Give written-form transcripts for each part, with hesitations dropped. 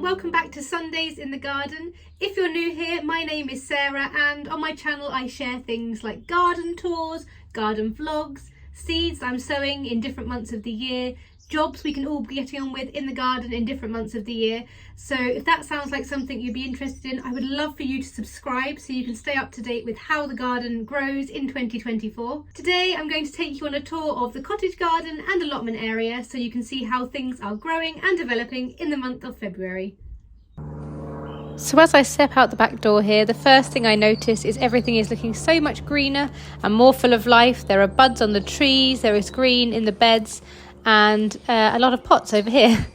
welcome back to Sundays in the Garden. If you're new here, my name is Sarah, and on my channel I share things like garden tours, garden vlogs, seeds I'm sowing in different months of the year, jobs we can all be getting on with in the garden in different months of the year. So if that sounds like something you'd be interested in, I would love for you to subscribe so you can stay up to date with how the garden grows in 2024. Today I'm going to take you on a tour of the cottage garden and allotment area so you can see how things are growing and developing in the month of February. So as I step out the back door here, the first thing I notice is everything is looking so much greener and more full of life. There are buds on the trees, there is green in the beds, and a lot of pots over here.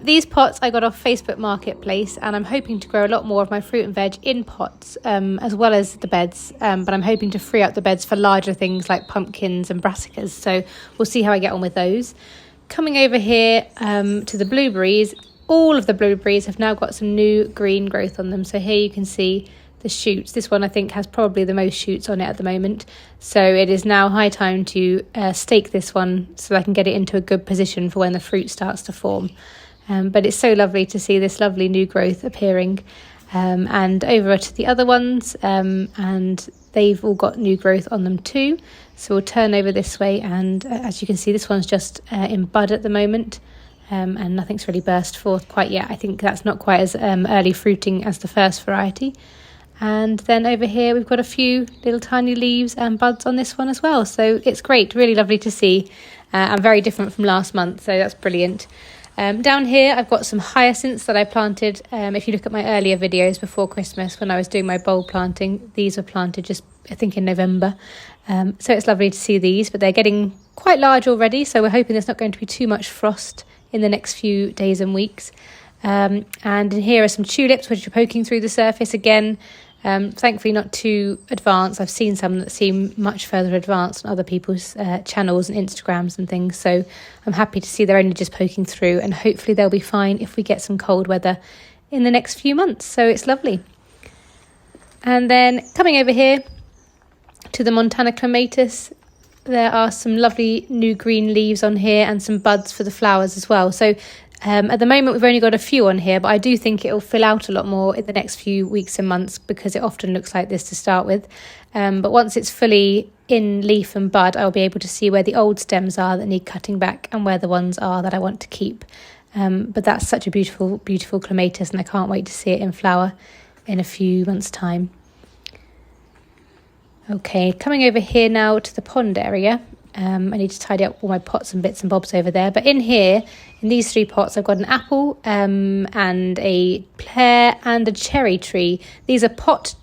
These pots I got off Facebook Marketplace, and I'm hoping to grow a lot more of my fruit and veg in pots as well as the beds, but I'm hoping to free up the beds for larger things like pumpkins and brassicas, so we'll see how I get on with those. Coming over here to the blueberries, all of the blueberries have now got some new green growth on them, so here you can see the shoots. This one I think has probably the most shoots on it at the moment, so it is now high time to stake this one so I can get it into a good position for when the fruit starts to form. But it's so lovely to see this lovely new growth appearing, and over to the other ones, and they've all got new growth on them too. So we'll turn over this way, and as you can see, this one's just in bud at the moment, and nothing's really burst forth quite yet. I think that's not quite as early fruiting as the first variety. And then over here we've got a few little tiny leaves and buds on this one as well, so it's great, really lovely to see, and very different from last month, so that's brilliant. Down here I've got some hyacinths that I planted. If you look at my earlier videos before Christmas when I was doing my bulb planting, these were planted just I think in November, so it's lovely to see these, but they're getting quite large already, so we're hoping there's not going to be too much frost in the next few days and weeks. And in here are some tulips which are poking through the surface again. Thankfully not too advanced. I've seen some that seem much further advanced on other people's channels and Instagrams and things, so I'm happy to see they're only just poking through, and hopefully they'll be fine if we get some cold weather in the next few months, so it's lovely. And then coming over here to the Montana clematis, there are some lovely new green leaves on here and some buds for the flowers as well. So at the moment we've only got a few on here, but I do think it'll fill out a lot more in the next few weeks and months because it often looks like this to start with. But once it's fully in leaf and bud, I'll be able to see where the old stems are that need cutting back and where the ones are that I want to keep. But that's such a beautiful, beautiful clematis, and I can't wait to see it in flower in a few months' time. Okay, coming over here now to the pond area. I need to tidy up all my pots and bits and bobs over there. But in here, in these three pots, I've got an apple and a pear and a cherry tree. These are pot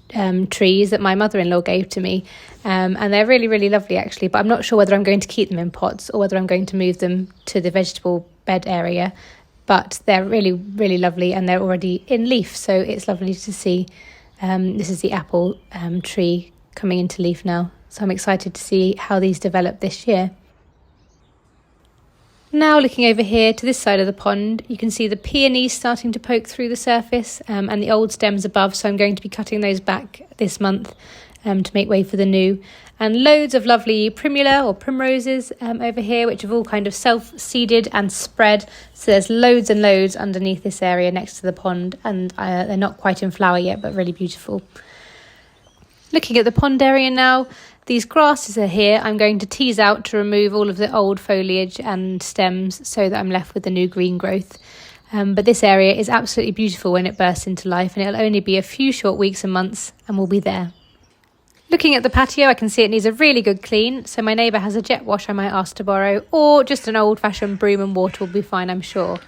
trees that my mother-in-law gave to me. And they're really, really lovely actually. But I'm not sure whether I'm going to keep them in pots or whether I'm going to move them to the vegetable bed area. But they're really, really lovely, and they're already in leaf. So it's lovely to see. This is the apple tree coming into leaf now. So I'm excited to see how these develop this year. Now looking over here to this side of the pond, you can see the peonies starting to poke through the surface, and the old stems above, so I'm going to be cutting those back this month to make way for the new. And loads of lovely primula or primroses over here, which have all kind of self-seeded and spread. So there's loads and loads underneath this area next to the pond, and they're not quite in flower yet, but really beautiful. Looking at the pond area now, these grasses are here. I'm going to tease out to remove all of the old foliage and stems so that I'm left with the new green growth. But this area is absolutely beautiful when it bursts into life, and it'll only be a few short weeks and months and we'll be there. Looking at the patio, I can see it needs a really good clean, so my neighbour has a jet wash I might ask to borrow, or just an old-fashioned broom and water will be fine, I'm sure.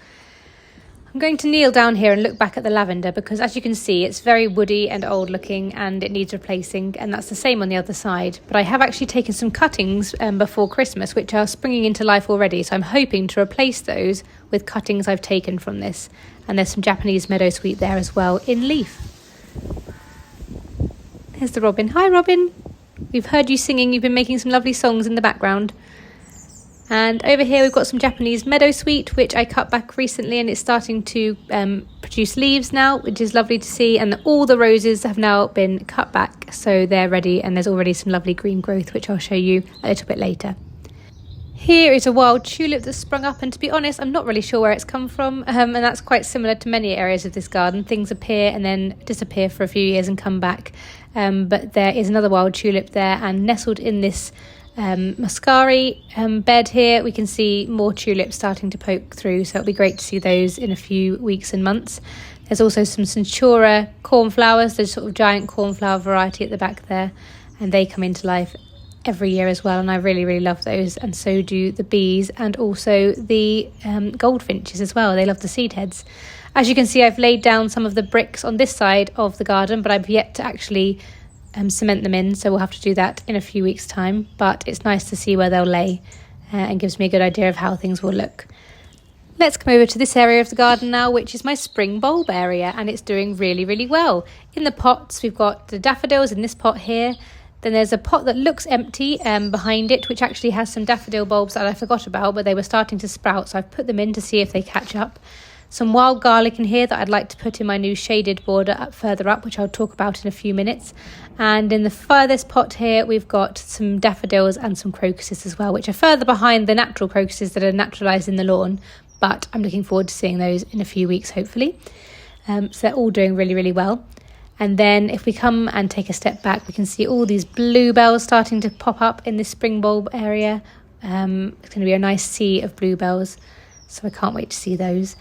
I'm going to kneel down here and look back at the lavender because, as you can see, it's very woody and old looking and it needs replacing, and that's the same on the other side. But I have actually taken some cuttings before Christmas which are springing into life already, so I'm hoping to replace those with cuttings I've taken from this. And there's some Japanese meadowsweet there as well in leaf. There's the robin. Hi Robin! We've heard you singing, you've been making some lovely songs in the background. And over here we've got some Japanese meadowsweet, which I cut back recently, and it's starting to produce leaves now, which is lovely to see. And all the roses have now been cut back, so they're ready, and there's already some lovely green growth, which I'll show you a little bit later. Here is a wild tulip that's sprung up, and to be honest, I'm not really sure where it's come from, and that's quite similar to many areas of this garden. Things appear and then disappear for a few years and come back, but there is another wild tulip there, and nestled in this muscari bed here we can see more tulips starting to poke through, so it'll be great to see those in a few weeks and months. There's also some Centura cornflowers, there's sort of giant cornflower variety at the back there, and they come into life every year as well, and I really love those, and so do the bees and also the goldfinches as well. They love the seed heads. As you can see, I've laid down some of the bricks on this side of the garden, but I've yet to actually cement them in, so we'll have to do that in a few weeks time, but it's nice to see where they'll lay and gives me a good idea of how things will look. Let's come over to this area of the garden now, which is my spring bulb area, and it's doing really well. In the pots we've got the daffodils in this pot here. Then there's a pot that looks empty behind it, which actually has some daffodil bulbs that I forgot about, but they were starting to sprout, so I've put them in to see if they catch up. Some wild garlic in here that I'd like to put in my new shaded border further up, which I'll talk about in a few minutes. And in the furthest pot here, we've got some daffodils and some crocuses as well, which are further behind the natural crocuses that are naturalised in the lawn, but I'm looking forward to seeing those in a few weeks, hopefully. So they're all doing really well. And then if we come and take a step back, we can see all these bluebells starting to pop up in this spring bulb area. It's going to be a nice sea of bluebells, so I can't wait to see those.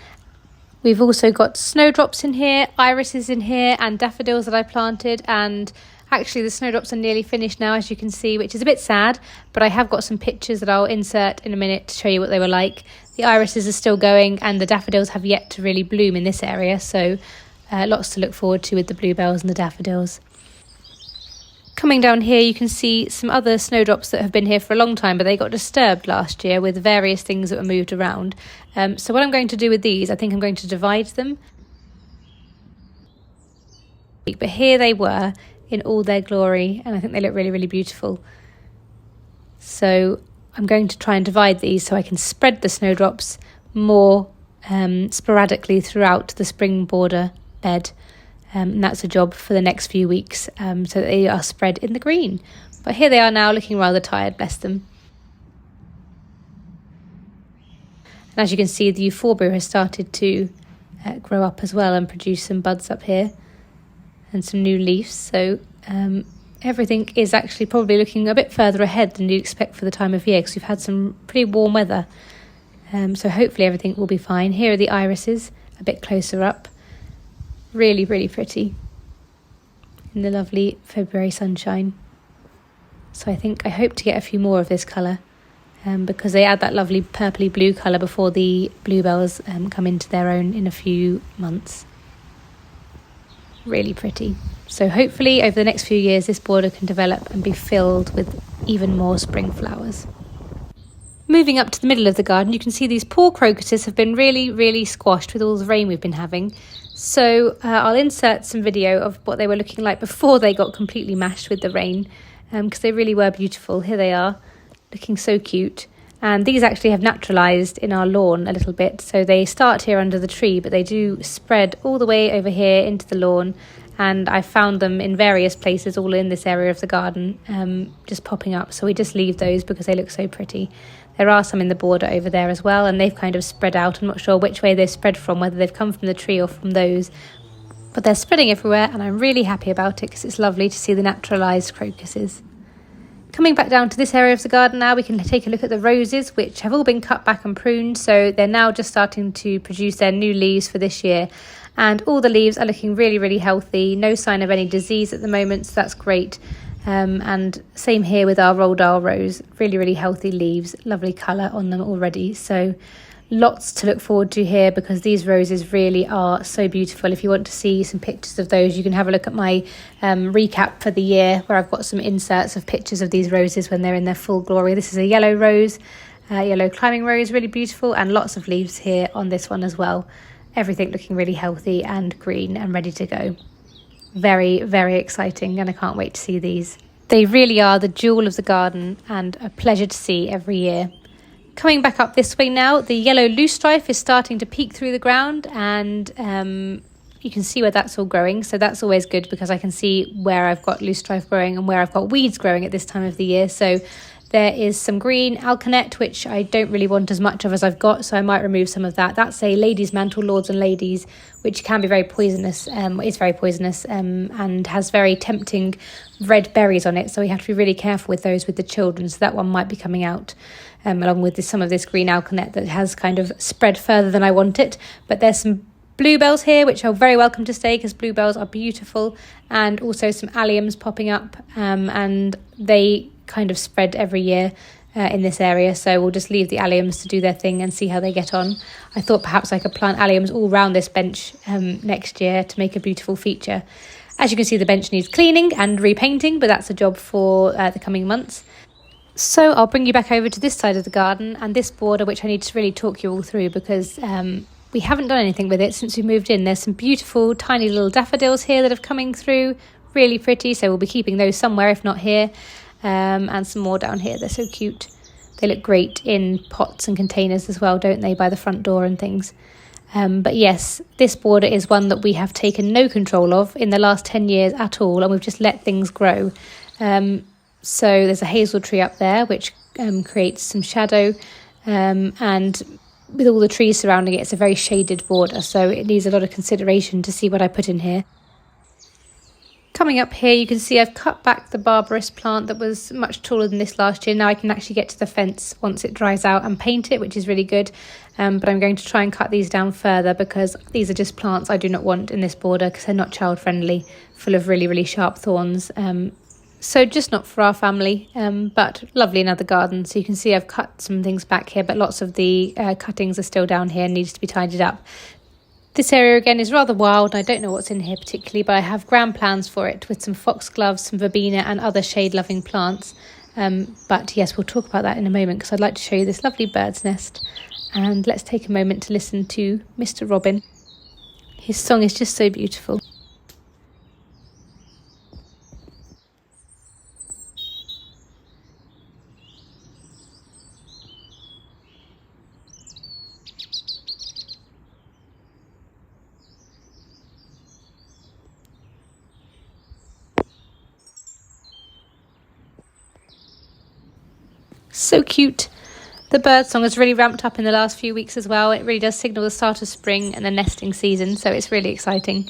We've also got snowdrops in here, irises in here, and daffodils that I planted. And actually the snowdrops are nearly finished now, as you can see, which is a bit sad, but I have got some pictures that I'll insert in a minute to show you what they were like. The irises are still going, and the daffodils have yet to really bloom in this area, so lots to look forward to with the bluebells and the daffodils. Coming down here you can see some other snowdrops that have been here for a long time, but they got disturbed last year with various things that were moved around. So what I'm going to do with these, I think I'm going to divide them. But here they were in all their glory, and I think they look really beautiful. So I'm going to try and divide these so I can spread the snowdrops more sporadically throughout the spring border bed, and that's a job for the next few weeks, so that they are spread in the green. But here they are now, looking rather tired, bless them. And as you can see, the euphorbia has started to grow up as well and produce some buds up here and some new leaves, so everything is actually probably looking a bit further ahead than you'd expect for the time of year, because we've had some pretty warm weather, so hopefully everything will be fine. Here are the irises a bit closer up. Really pretty in the lovely February sunshine. So I hope to get a few more of this colour, because they add that lovely purpley blue colour before the bluebells come into their own in a few months. Really pretty. So hopefully over the next few years this border can develop and be filled with even more spring flowers. Moving up to the middle of the garden, you can see these poor crocuses have been really squashed with all the rain we've been having. So I'll insert some video of what they were looking like before they got completely mashed with the rain, because they really were beautiful. Here they are, looking so cute. And these actually have naturalised in our lawn a little bit. So they start here under the tree, but they do spread all the way over here into the lawn. And I found them in various places all in this area of the garden, just popping up. So we just leave those because they look so pretty. There are some in the border over there as well, and they've kind of spread out. I'm not sure which way they've spread from, whether they've come from the tree or from those. But they're spreading everywhere, and I'm really happy about it because it's lovely to see the naturalised crocuses. Coming back down to this area of the garden now, we can take a look at the roses, which have all been cut back and pruned. So they're now just starting to produce their new leaves for this year. And all the leaves are looking really healthy. No sign of any disease at the moment, so that's great. And same here with our Roald Dahl rose, really healthy leaves, lovely colour on them already. So lots to look forward to here, because these roses really are so beautiful. If you want to see some pictures of those, you can have a look at my recap for the year, where I've got some inserts of pictures of these roses when they're in their full glory. This is a yellow rose, yellow climbing rose, really beautiful, and lots of leaves here on this one as well. Everything looking really healthy and green and ready to go. Very exciting, and I can't wait to see these. They really are the jewel of the garden and a pleasure to see every year. Coming back up this way now, the yellow loosestrife is starting to peek through the ground, and you can see where that's all growing. So that's always good, because I can see where I've got loosestrife growing and where I've got weeds growing at this time of the year. So There is some green alkanet, which I don't really want as much of as I've got, so I might remove some of that. That's a lady's mantle, lords and ladies, which can be very poisonous, is very poisonous, and has very tempting red berries on it. So we have to be really careful with those with the children. So that one might be coming out, along with some of this green alkanet that has kind of spread further than I want it. But there's some bluebells here, which are very welcome to stay because bluebells are beautiful, and also some alliums popping up, and they kind of spread every year in this area, so we'll just leave the alliums to do their thing and see how they get on. I thought perhaps I could plant alliums all round this bench next year to make a beautiful feature. As you can see, the bench needs cleaning and repainting, but that's a job for the coming months. So I'll bring you back over to this side of the garden and this border, which I need to really talk you all through because we haven't done anything with it since we moved in. There's some beautiful tiny little daffodils here that are coming through, really pretty, so we'll be keeping those somewhere if not here. And some more down here. They're so cute. They look great in pots and containers as well, don't they, by the front door and things. But yes, this border is one that we have taken no control of in the last 10 years at all, and we've just let things grow. So there's a hazel tree up there which creates some shadow, and with all the trees surrounding it, it's a very shaded border, so it needs a lot of consideration to see what I put in here. Coming up here, you can see I've cut back the Barbarous plant that was much taller than this last year. Now I can actually get to the fence once it dries out and paint it, which is really good. But I'm going to try and cut these down further because these are just plants I do not want in this border because they're not child friendly, full of really, really sharp thorns. So just not for our family, but lovely in other gardens. So you can see I've cut some things back here, but lots of the cuttings are still down here and needs to be tidied up. This area again is rather wild. I don't know what's in here particularly, but I have grand plans for it with some foxgloves, some verbena and other shade-loving plants. But yes, we'll talk about that in a moment because I'd like to show you this lovely bird's nest. And let's take a moment to listen to Mr. Robin. His song is just so beautiful. So cute. The bird song has really ramped up in the last few weeks as well. It really does signal the start of spring and the nesting season, so it's really exciting.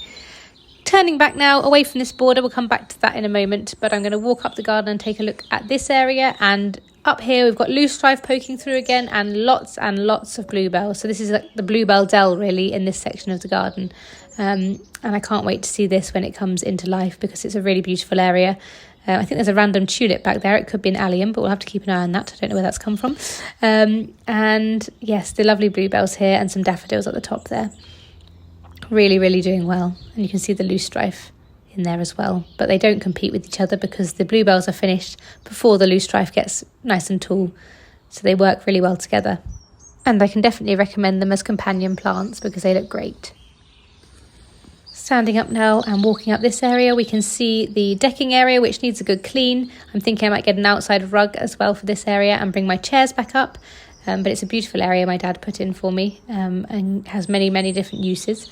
Turning back now away from this border, we'll come back to that in a moment, but I'm going to walk up the garden and take a look at this area. And up here we've got Loosestrife poking through again and lots of bluebells. So this is like the bluebell Dell really in this section of the garden. And I can't wait to see this when it comes into life because it's a really beautiful area. I think there's a random tulip back there. It could be an allium, but we'll have to keep an eye on that. I don't know where that's come from. And yes, the lovely bluebells here and some daffodils at the top there. Really, really doing well. And you can see the loosestrife in there as well. But they don't compete with each other because the bluebells are finished before the loosestrife gets nice and tall. So they work really well together. And I can definitely recommend them as companion plants because they look great. Standing up now and walking up this area, we can see the decking area, which needs a good clean. I'm thinking I might get an outside rug as well for this area and bring my chairs back up. But it's a beautiful area my dad put in for me, and has many, many different uses.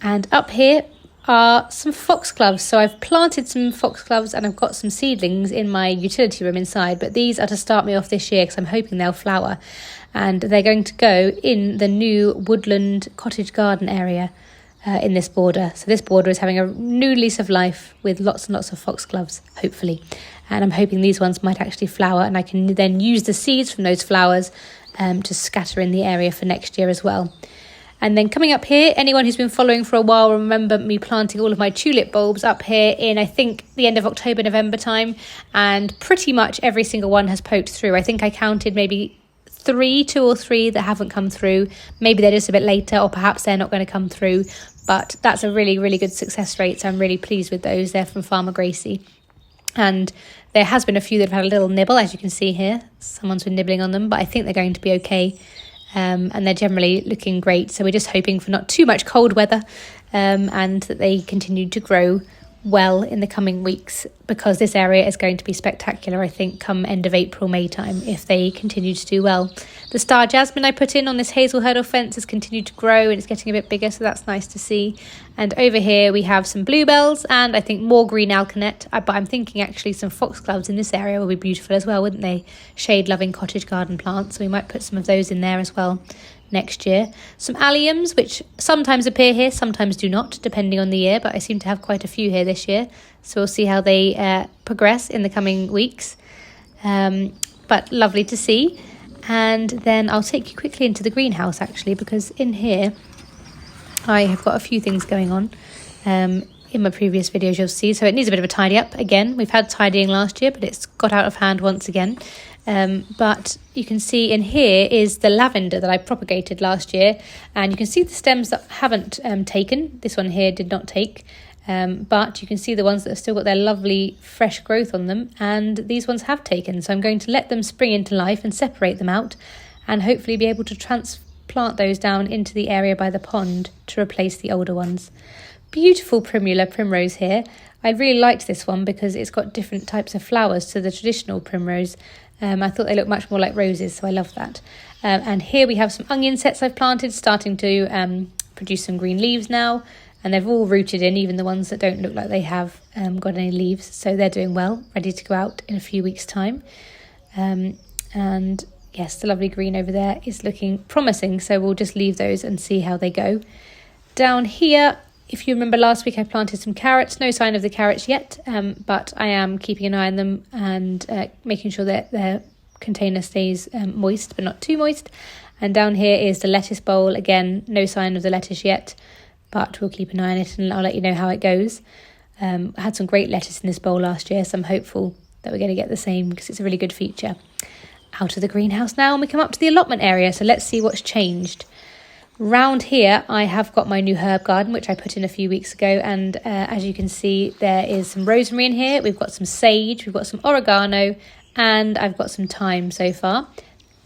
And up here are some foxgloves. So I've planted some foxgloves and I've got some seedlings in my utility room inside, but these are to start me off this year because I'm hoping they'll flower. And they're going to go in the new woodland cottage garden area. In this border. So this border is having a new lease of life with lots and lots of foxgloves, hopefully. And I'm hoping these ones might actually flower and I can then use the seeds from those flowers to scatter in the area for next year as well. And then coming up here, anyone who's been following for a while will remember me planting all of my tulip bulbs up here in, I think, the end of October, November time. And pretty much every single one has poked through. I think I counted maybe two or three that haven't come through. Maybe they're just a bit later or perhaps they're not going to come through. But that's a really, really good success rate. So I'm really pleased with those. They're from Farmer Gracie. And there has been a few that have had a little nibble, as you can see here. Someone's been nibbling on them, but I think they're going to be okay. And they're generally looking great. So we're just hoping for not too much cold weather and that they continue to grow well in the coming weeks, because this area is going to be spectacular, I think, come end of April, May time, if they continue to do well. The star jasmine I put in on this hazel hurdle fence has continued to grow and it's getting a bit bigger, so that's nice to see. And over here we have some bluebells and I think more green alkanet, but I'm thinking actually some foxgloves in this area will be beautiful as well, wouldn't they? Shade-loving cottage garden plants, so we might put some of those in there as well next year. Some alliums, which sometimes appear here, sometimes do not, depending on the year, but I seem to have quite a few here this year, so we'll see how they progress in the coming weeks. But lovely to see. And then I'll take you quickly into the greenhouse actually, because in here I have got a few things going on. In my previous videos you'll see, so it needs a bit of a tidy up again. We've had tidying last year, but it's got out of hand once again. But you can see in here is the lavender that I propagated last year, and you can see the stems that haven't taken. This one here did not take, but you can see the ones that have still got their lovely fresh growth on them, and these ones have taken. So I'm going to let them spring into life and separate them out, and hopefully be able to transplant those down into the area by the pond to replace the older ones. Beautiful primula primrose here. I really liked this one because it's got different types of flowers to the traditional primrose. I thought they looked much more like roses, so I love that. And here we have some onion sets I've planted, starting to produce some green leaves now, and they've all rooted in, even the ones that don't look like they have got any leaves, so they're doing well, ready to go out in a few weeks' time. And yes, the lovely green over there is looking promising, so we'll just leave those and see how they go. Down here, if you remember last week I planted some carrots, no sign of the carrots yet, but I am keeping an eye on them and making sure that their container stays moist but not too moist. And down here is the lettuce bowl, again no sign of the lettuce yet, but we'll keep an eye on it and I'll let you know how it goes. I had some great lettuce in this bowl last year, so I'm hopeful that we're going to get the same because it's a really good feature. Out of the greenhouse now, and we come up to the allotment area, so let's see what's changed. Round here I have got my new herb garden, which I put in a few weeks ago, and as you can see there is some rosemary in here, we've got some sage, we've got some oregano, and I've got some thyme so far.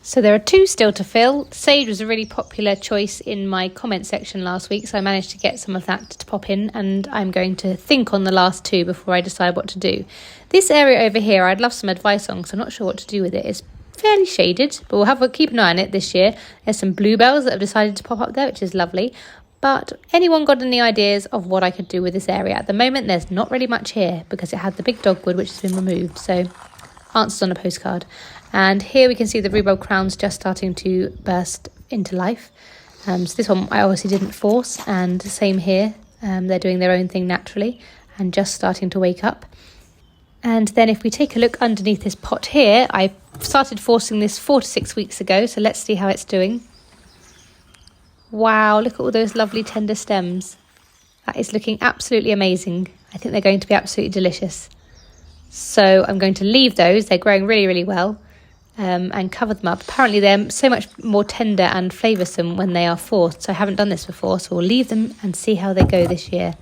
So there are two still to fill. Sage was a really popular choice in my comment section last week, so I managed to get some of that to pop in, and I'm going to think on the last two before I decide what to do. This area over here I'd love some advice on because I'm not sure what to do with it. It's fairly shaded, but we'll keep an eye on it this year. There's some bluebells that have decided to pop up there, which is lovely. But anyone got any ideas of what I could do with this area? At the moment there's not really much here because it had the big dogwood which has been removed, so answers on a postcard. And here we can see the rhubarb crowns just starting to burst into life. So this one I obviously didn't force, and the same here, they're doing their own thing naturally and just starting to wake up. And then if we take a look underneath this pot here, I started forcing this 4 to 6 weeks ago, so let's see how it's doing. Wow, look at all those lovely tender stems. That is looking absolutely amazing. I think they're going to be absolutely delicious. So I'm going to leave those, they're growing really, really well, and cover them up. Apparently they're so much more tender and flavoursome when they are forced, so I haven't done this before, so we'll leave them and see how they go this year.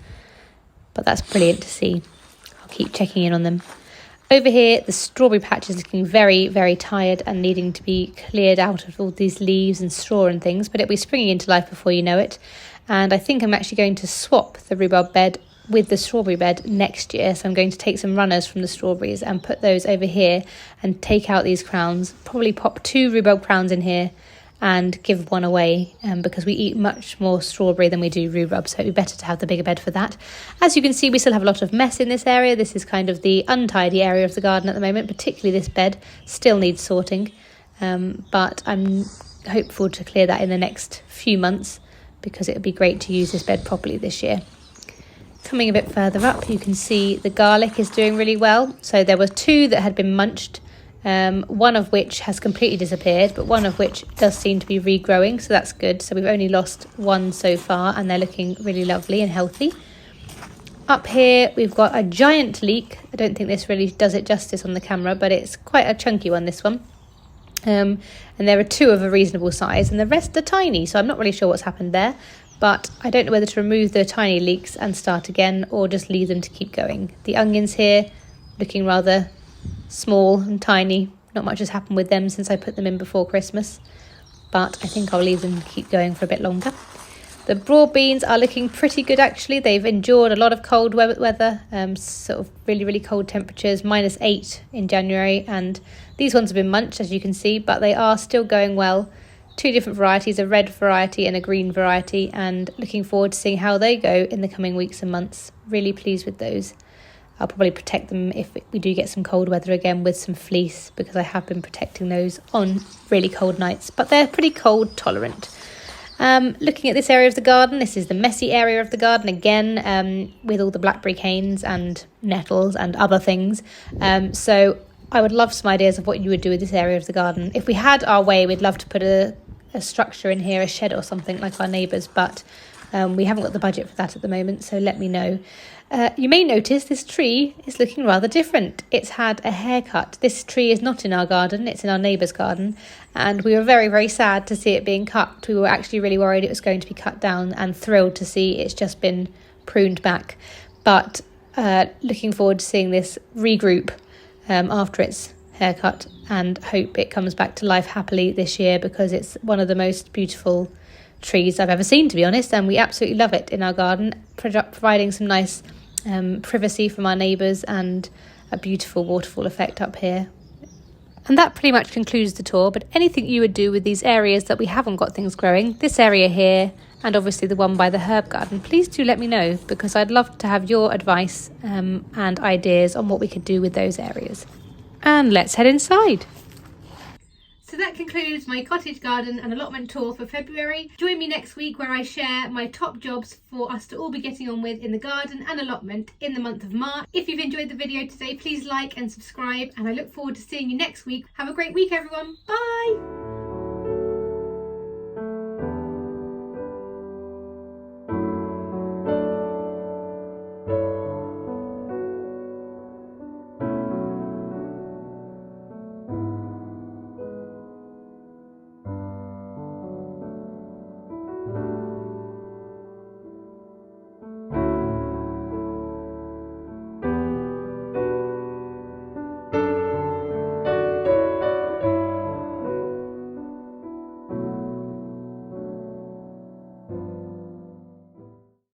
But that's brilliant to see. I'll keep checking in on them. Over here, the strawberry patch is looking very, very tired and needing to be cleared out of all these leaves and straw and things, but it'll be springing into life before you know it. And I think I'm actually going to swap the rhubarb bed with the strawberry bed next year. So I'm going to take some runners from the strawberries and put those over here and take out these crowns. Probably pop 2 rhubarb crowns in here and give one away, because we eat much more strawberry than we do rhubarb, so it'd be better to have the bigger bed for that. As you can see, we still have a lot of mess in this area. This is kind of the untidy area of the garden at the moment, particularly this bed still needs sorting, but I'm hopeful to clear that in the next few months because it would be great to use this bed properly this year. Coming a bit further up, you can see the garlic is doing really well. So there were 2 that had been munched, one of which has completely disappeared, but one of which does seem to be regrowing, so that's good. So we've only lost 1 so far, and they're looking really lovely and healthy. Up here we've got a giant leek. I don't think this really does it justice on the camera, but it's quite a chunky one, this one. And there are 2 of a reasonable size, and the rest are tiny, so I'm not really sure what's happened there. But I don't know whether to remove the tiny leeks and start again or just leave them to keep going. The onions here looking rather small and tiny. Not much has happened with them since I put them in before Christmas, but I think I'll leave them to keep going for a bit longer. The broad beans are looking pretty good actually. They've endured a lot of cold weather, sort of really, really cold temperatures, -8 in January, and these ones have been munched as you can see, but they are still going well. two different varieties, a red variety and a green variety, and looking forward to seeing how they go in the coming weeks and months. Really pleased with those. I'll probably protect them if we do get some cold weather again with some fleece, because I have been protecting those on really cold nights, but they're pretty cold tolerant. Looking at this area of the garden, this is the messy area of the garden again, with all the blackberry canes and nettles and other things. So I would love some ideas of what you would do with this area of the garden. If we had our way, we'd love to put a structure in here, a shed or something like our neighbours, but we haven't got the budget for that at the moment, so let me know. You may notice this tree is looking rather different. It's had a haircut. This tree is not in our garden, it's in our neighbour's garden, and we were very, very sad to see it being cut. We were actually really worried it was going to be cut down, and thrilled to see it's just been pruned back. But looking forward to seeing this regroup after its haircut, and hope it comes back to life happily this year, because it's one of the most beautiful trees I've ever seen, to be honest, and we absolutely love it in our garden, providing some nice privacy from our neighbours and a beautiful waterfall effect up here. And that pretty much concludes the tour, but anything you would do with these areas that we haven't got things growing, this area here and obviously the one by the herb garden, please do let me know, because I'd love to have your advice and ideas on what we could do with those areas. And let's head inside. So that concludes my cottage garden and allotment tour for February. Join me next week where I share my top jobs for us to all be getting on with in the garden and allotment in the month of March. If you've enjoyed the video today, please like and subscribe, and I look forward to seeing you next week. Have a great week, everyone. Bye!